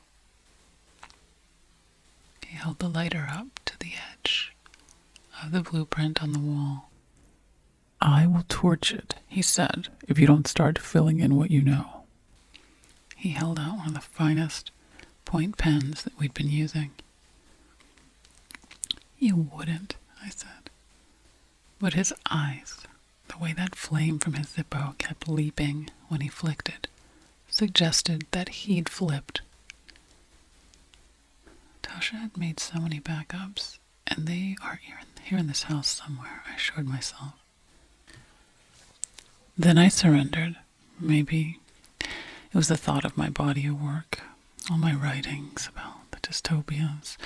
He held the lighter up to the edge of the blueprint on the wall. "I will torch it," he said, "if you don't start filling in what you know." He held out one of the finest point pens that we'd been using. "You wouldn't," I said. But his eyes, the way that flame from his Zippo kept leaping when he flicked it, suggested that he'd flipped. Tasha had made so many backups, and they are here in this house somewhere, I assured myself. Then I surrendered. Maybe it was the thought of my body of work, all my writings about the dystopians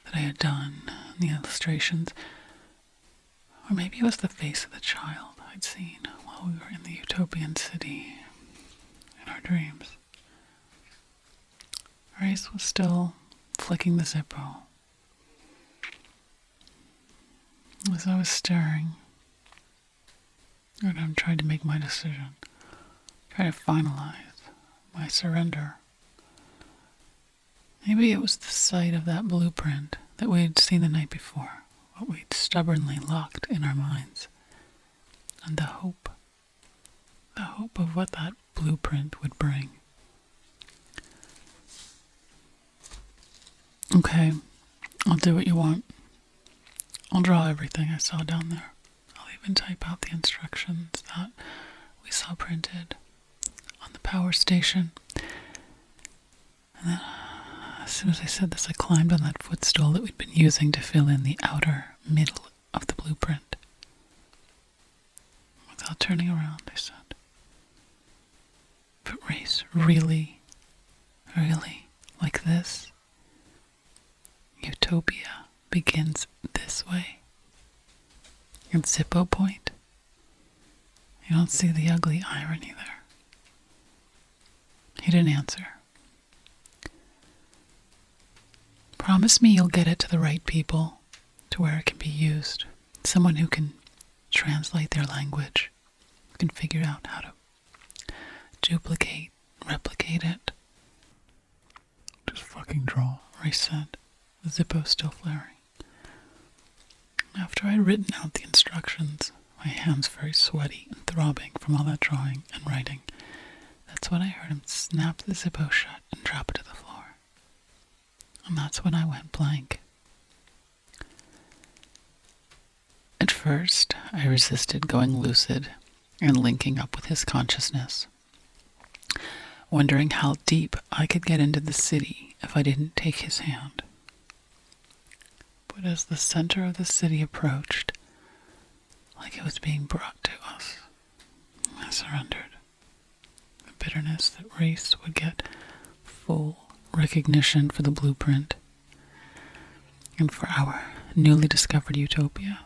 that I had done, and the illustrations. Or maybe it was the face of the child I'd seen while we were in the Utopian city in our dreams. Race was still flicking the Zippo. As I was staring, and I'm trying to make my decision, trying to finalize my surrender. Maybe it was the sight of that blueprint that we had seen the night before, what we'd stubbornly locked in our minds, and the hope of what that blueprint would bring. Okay, I'll do what you want. I'll draw everything I saw down there. I'll even type out the instructions that we saw printed on the power station. And then, as soon as I said this, I climbed on that footstool that we'd been using to fill in the outer middle of the blueprint. Without turning around, I said, "But Race, really, like this? Utopia begins this way? And Zippo point? You don't see the ugly irony there?" He didn't answer. "Promise me you'll get it to the right people, to where it can be used. Someone who can translate their language, who can figure out how to replicate it." Just fucking draw. Race said. the Zippo still flaring. After I'd written out the instructions, my hands very sweaty and throbbing from all that drawing and writing, that's when I heard him snap the Zippo shut and drop it to the floor. And that's when I went blank. At first, I resisted going lucid and linking up with his consciousness, wondering how deep I could get into the city if I didn't take his hand. But as the center of the city approached, like it was being brought to us, I surrendered. The bitterness that race would get full recognition for the blueprint and for our newly discovered utopia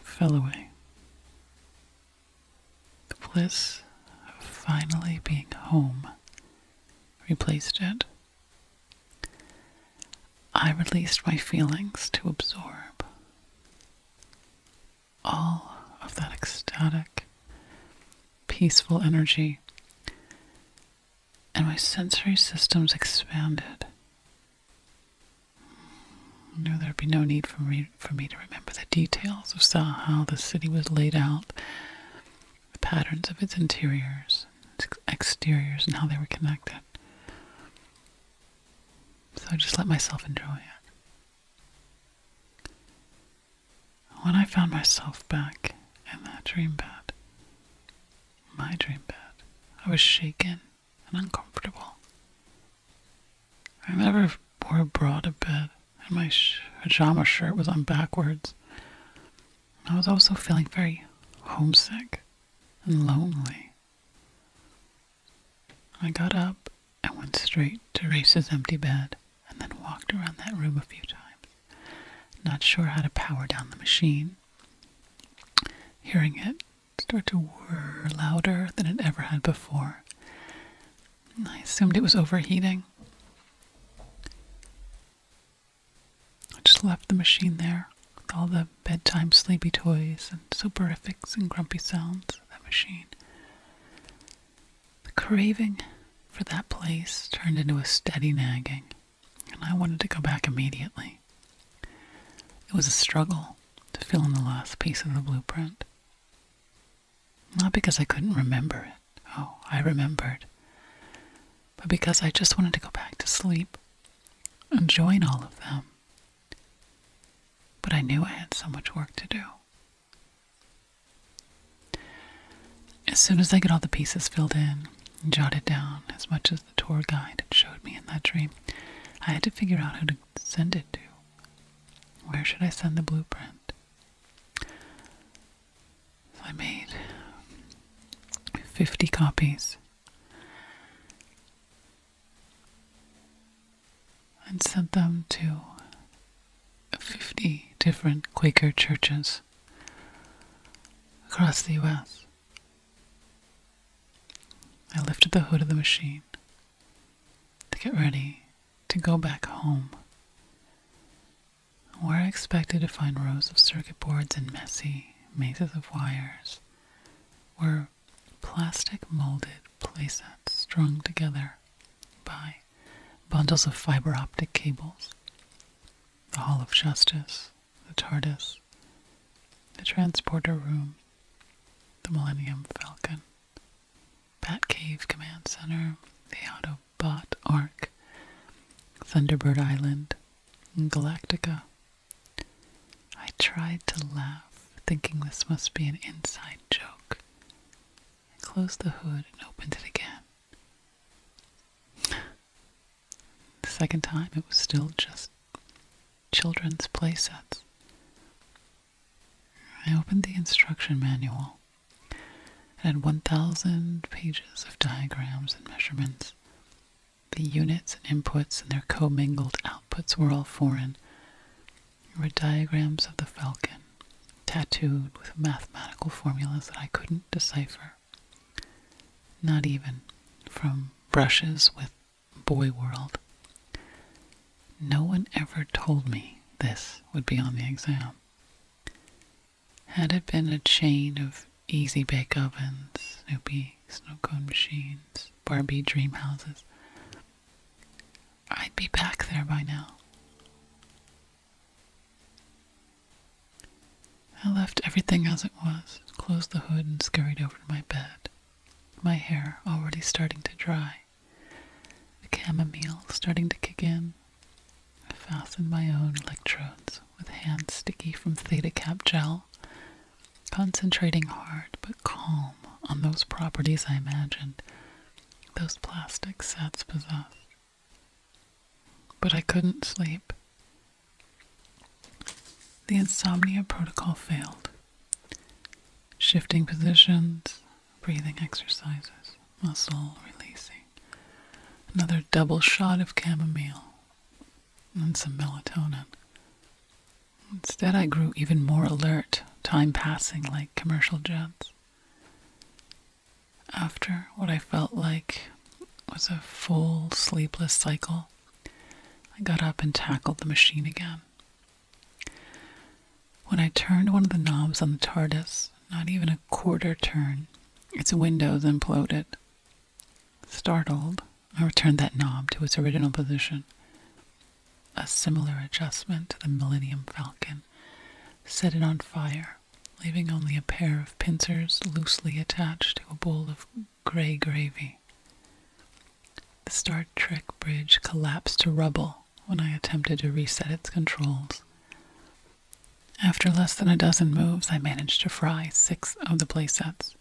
fell away. The bliss of finally being home replaced it. I released my feelings to absorb all of that ecstatic, peaceful energy, and my sensory systems expanded. I knew there'd be no need for me to remember the details of how the city was laid out, the patterns of its interiors, its exteriors, and how they were connected. So I just let myself enjoy it. When I found myself back in that dream bed, my dream bed, I was shaken and uncomfortable. I never wore a bra to bed, and my pajama shirt was on backwards. I was also feeling very homesick and lonely. I got up and went straight to Race's empty bed, and then walked around that room a few times, not sure how to power down the machine, hearing it start to whir louder than it ever had before. I assumed it was overheating. I just left the machine there with all the bedtime sleepy toys and soporifics and grumpy sounds of that machine. The craving for that place turned into a steady nagging, and I wanted to go back immediately. It was a struggle to fill in the last piece of the blueprint. Not because I couldn't remember it. Oh, I remembered. But because I just wanted to go back to sleep and join all of them. But I knew I had so much work to do. As soon as I got all the pieces filled in and jotted down as much as the tour guide had showed me in that dream, I had to figure out who to send it to. Where should I send the blueprint? So I made 50 copies and sent them to 50 different Quaker churches across the U.S. I lifted the hood of the machine to get ready to go back home, where I expected to find rows of circuit boards and messy mazes of wires, were plastic molded playsets strung together by bundles of fiber optic cables, the Hall of Justice, the TARDIS, the Transporter Room, the Millennium Falcon, Batcave Command Center, the Autobot Ark, Thunderbird Island, and Galactica. I tried to laugh, thinking this must be an inside joke. I closed the hood and opened it again. The second time, it was still just children's play sets. I opened the instruction manual. It had 1,000 pages of diagrams and measurements. The units and inputs and their commingled outputs were all foreign. There were diagrams of the Falcon, tattooed with mathematical formulas that I couldn't decipher. Not even from brushes with Boy World. No one ever told me this would be on the exam. Had it been a chain of Easy Bake Ovens, Snoopy Snow Cone Machines, Barbie Dream Houses, I'd be back there by now. I left everything as it was, closed the hood, and scurried over to my bed, my hair already starting to dry, the chamomile starting to kick in. I fastened my own electrodes with hands sticky from theta cap gel, concentrating hard but calm on those properties I imagined those plastic sets possessed. But I couldn't sleep. The insomnia protocol failed. Shifting positions, breathing exercises, muscle releasing, another double shot of chamomile, and some melatonin. Instead, I grew even more alert, time passing like commercial jets. After what I felt like was a full sleepless cycle, I got up and tackled the machine again. When I turned one of the knobs on the TARDIS, not even a quarter turn, its windows imploded. Startled, I returned that knob to its original position. A similar adjustment to the Millennium Falcon set it on fire, leaving only a pair of pincers loosely attached to a bowl of gray gravy. The Star Trek bridge collapsed to rubble when I attempted to reset its controls. After less than a dozen moves, I managed to fry 6 of the playsets.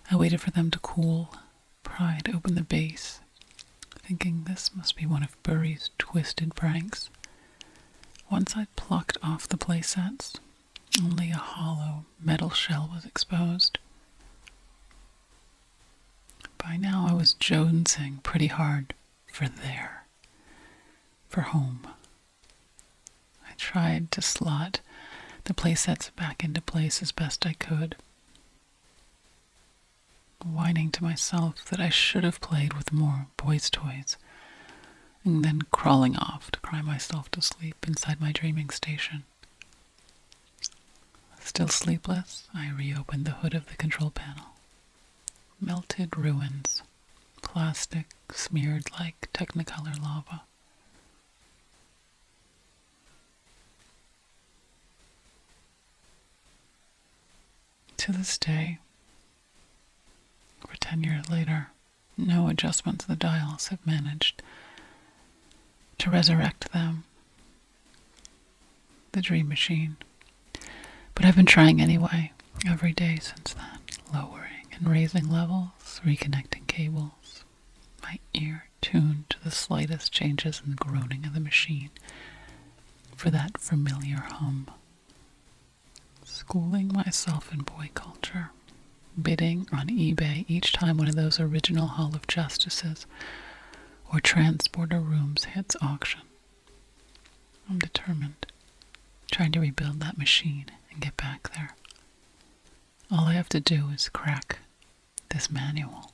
I waited for them to cool, pried open the base, thinking this must be one of Burry's twisted pranks. Once I'd plucked off the playsets, only a hollow metal shell was exposed. By now I was jonesing pretty hard for home. I tried to slot the playsets back into place as best I could, whining to myself that I should have played with more boys' toys, and then crawling off to cry myself to sleep inside my dreaming station. Still sleepless, I reopened the hood of the control panel. Melted ruins, plastic smeared like Technicolor lava. To this day, over 10 years later, no adjustments to the dials have managed to resurrect them, the dream machine. But I've been trying anyway, every day since then, lowering and raising levels, reconnecting cables, my ear tuned to the slightest changes in the groaning of the machine for that familiar hum. Schooling myself in boy culture, bidding on eBay each time one of those original Hall of Justices or transporter rooms hits auction. I'm determined, trying to rebuild that machine and get back there. All I have to do is crack this manual.